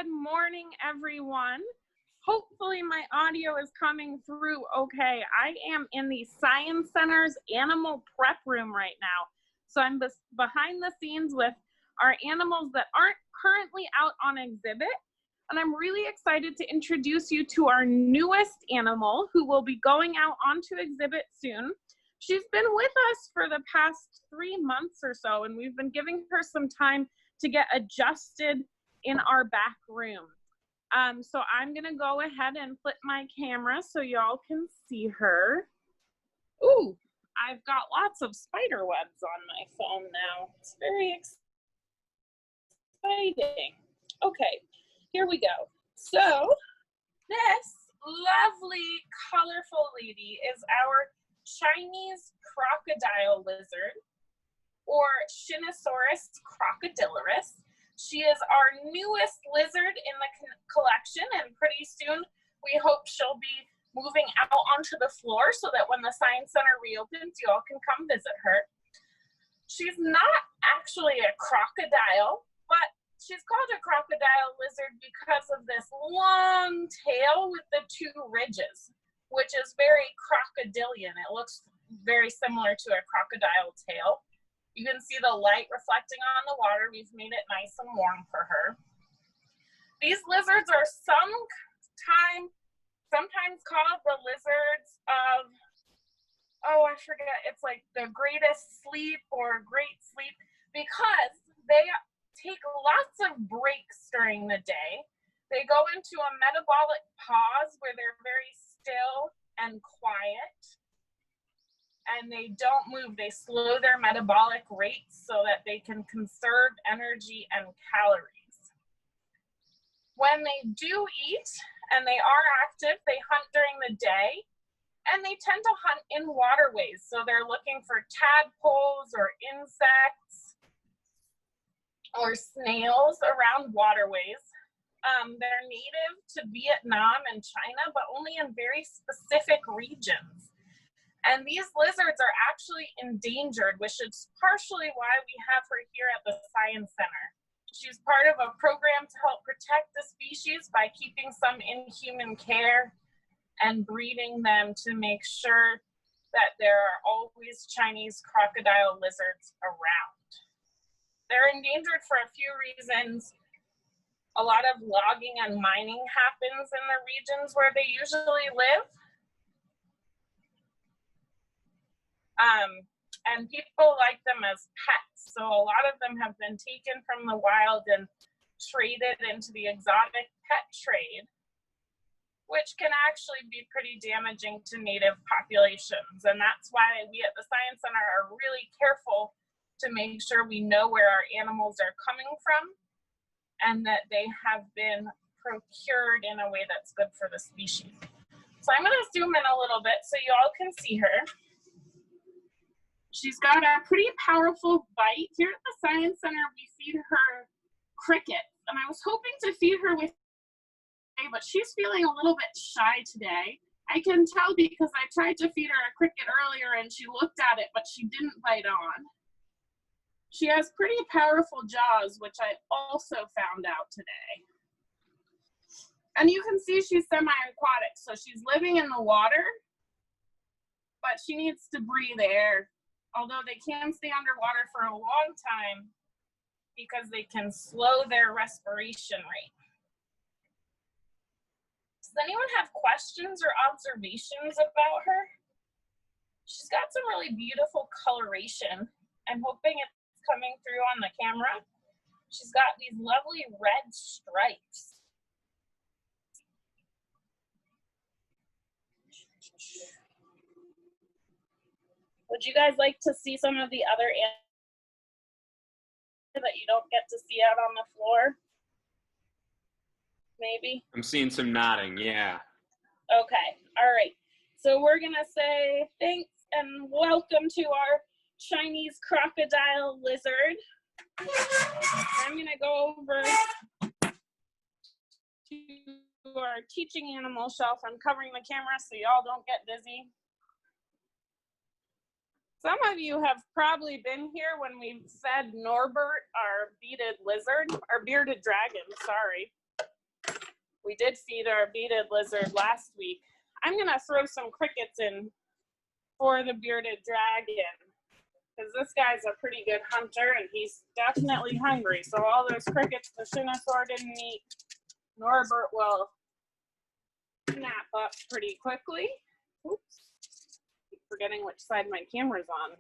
Good morning, everyone. Hopefully my audio is coming through okay. I am in the Science Center's animal prep room right now. So I'm behind the scenes with our animals that aren't currently out on exhibit. And I'm really excited to introduce you to our newest animal who will be going out onto exhibit soon. She's been with us for the past 3 months or so, and we've been giving her some time to get adjusted in our back room. So I'm gonna go ahead and flip my camera so y'all can see her. Ooh, I've got lots of spider webs on my phone now. It's very exciting. Okay, here we go. So this lovely, colorful lady is our Chinese Crocodile Lizard, or Shinisaurus Crocodilurus. She is our newest lizard in the collection, and pretty soon we hope she'll be moving out onto the floor so that when the Science Center reopens, you all can come visit her. She's not actually a crocodile, but she's called a crocodile lizard because of this long tail with the 2 ridges, which is very crocodilian. It looks very similar to a crocodile tail. You can see the light reflecting on the water. We've made it nice and warm for her. These lizards are sometimes called the lizards of, oh, I forget, it's like the greatest sleep or great sleep, because they take lots of breaks during the day. They go into a metabolic pause where they're very still and quiet, and they don't move. They slow their metabolic rates so that they can conserve energy and calories. When they do eat and they are active, they hunt during the day, and they tend to hunt in waterways. So they're looking for tadpoles or insects or snails around waterways. They're native to Vietnam and China, but only in very specific regions. And these lizards are actually endangered, which is partially why we have her here at the Science Center. She's part of a program to help protect the species by keeping some in human care and breeding them to make sure that there are always Chinese crocodile lizards around. They're endangered for a few reasons. A lot of logging and mining happens in the regions where they usually live. And people like them as pets. So a lot of them have been taken from the wild and traded into the exotic pet trade, which can actually be pretty damaging to native populations. And that's why we at the Science Center are really careful to make sure we know where our animals are coming from and that they have been procured in a way that's good for the species. So I'm gonna zoom in a little bit so you all can see her. She's got a pretty powerful bite. Here at the Science Center, we feed her crickets, and I was hoping to feed her with, but she's feeling a little bit shy today. I can tell because I tried to feed her a cricket earlier and she looked at it, but she didn't bite on. She has pretty powerful jaws, which I also found out today. And you can see she's semi-aquatic, so she's living in the water, but she needs to breathe air. Although they can stay underwater for a long time because they can slow their respiration rate. Does anyone have questions or observations about her? She's got some really beautiful coloration. I'm hoping it's coming through on the camera. She's got these lovely red stripes. Would you guys like to see some of the other animals that you don't get to see out on the floor? Maybe? I'm seeing some nodding, yeah. Okay, all right. So we're gonna say thanks and welcome to our Chinese Crocodile Lizard. I'm gonna go over to our teaching animal shelf. I'm covering the camera so y'all don't get dizzy. Some of you have probably been here when we fed Norbert, our bearded lizard, our bearded dragon, sorry. We did feed our bearded lizard last week. I'm gonna throw some crickets in for the bearded dragon, because this guy's a pretty good hunter and he's definitely hungry. So all those crickets the Shinisaur didn't eat, Norbert will snap up pretty quickly. Oops, keep forgetting which side my camera's on.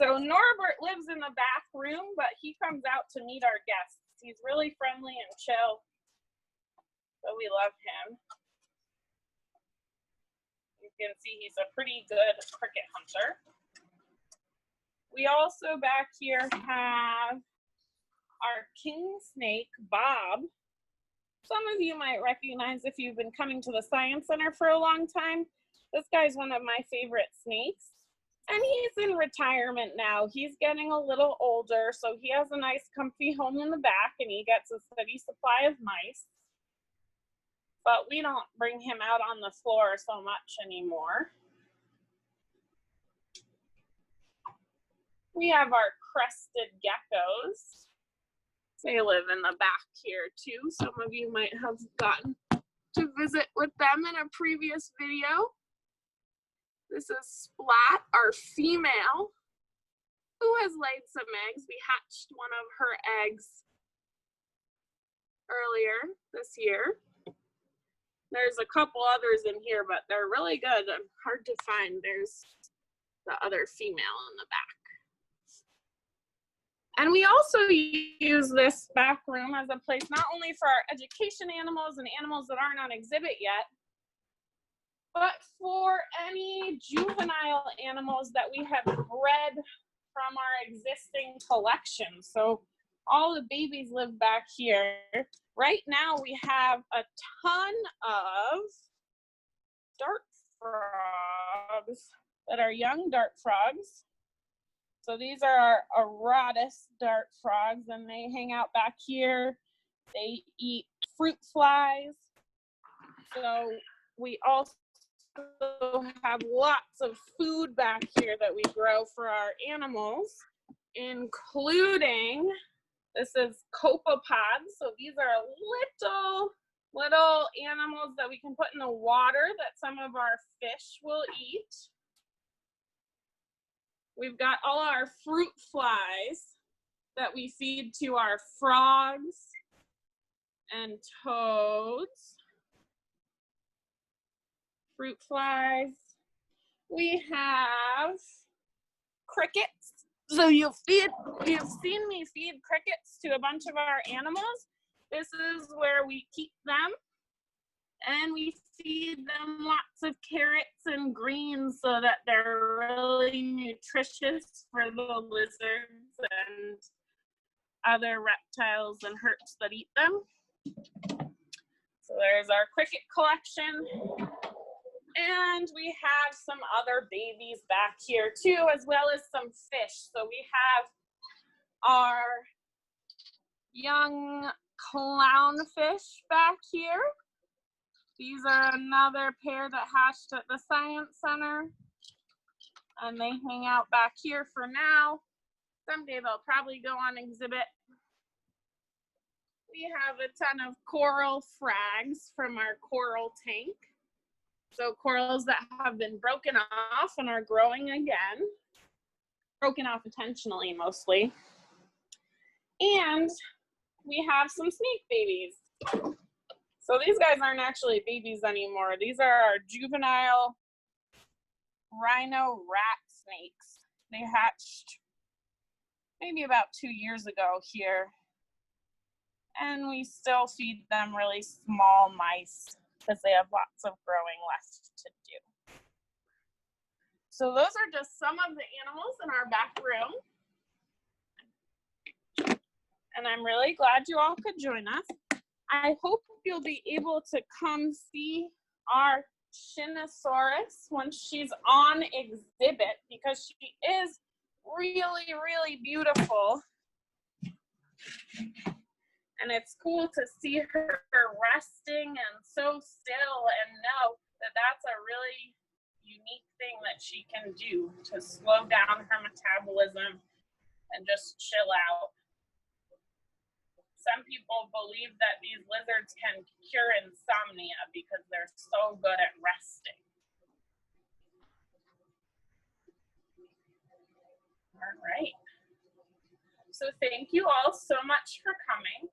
So Norbert lives in the back room, but he comes out to meet our guests. He's really friendly and chill, so we love him. You can see he's a pretty good cricket hunter. We also back here have our king snake, Bob. Some of you might recognize if you've been coming to the Science Center for a long time. This guy's one of my favorite snakes. And he's in retirement now. He's getting a little older, so he has a nice comfy home in the back and he gets a steady supply of mice. But we don't bring him out on the floor so much anymore. We have our crested geckos. They live in the back here too. Some of you might have gotten to visit with them in a previous video. This is Splat, our female, who has laid some eggs. We hatched one of her eggs earlier this year. There's a couple others in here, but they're really good and hard to find. There's the other female in the back. And we also use this back room as a place not only for our education animals and animals that aren't on exhibit yet, but for any juvenile animals that we have bred from our existing collection. So all the babies live back here. Right now we have a ton of dart frogs that are young dart frogs. So these are our Auratus dart frogs, and they hang out back here. They eat fruit flies. So we also have lots of food back here that we grow for our animals, including, this is copepods. So these are little animals that we can put in the water that some of our fish will eat. We've got all our fruit flies that we feed to our frogs and toads. Fruit flies. We have crickets. So you've seen me feed crickets to a bunch of our animals. This is where we keep them. And we feed them lots of carrots and greens so that they're really nutritious for the lizards and other reptiles and herps that eat them. So there's our cricket collection. And we have some other babies back here too, as well as some fish. So we have our young clownfish back here. These are another pair that hatched at the Science Center. And they hang out back here for now. Someday they'll probably go on exhibit. We have a ton of coral frags from our coral tank. So corals that have been broken off and are growing again. Broken off intentionally mostly. And we have some snake babies. So these guys aren't actually babies anymore. These are our juvenile rhino rat snakes. They hatched maybe about 2 years ago here. And we still feed them really small mice because they have lots of growing left to do. So those are just some of the animals in our back room. And I'm really glad you all could join us. I hope you'll be able to come see our Shinisaurus when she's on exhibit, because she is really, really beautiful. And it's cool to see her resting and so still and know that that's a really unique thing that she can do to slow down her metabolism and just chill out. So some people believe that these lizards can cure insomnia because they're so good at resting. All right. So thank you all so much for coming.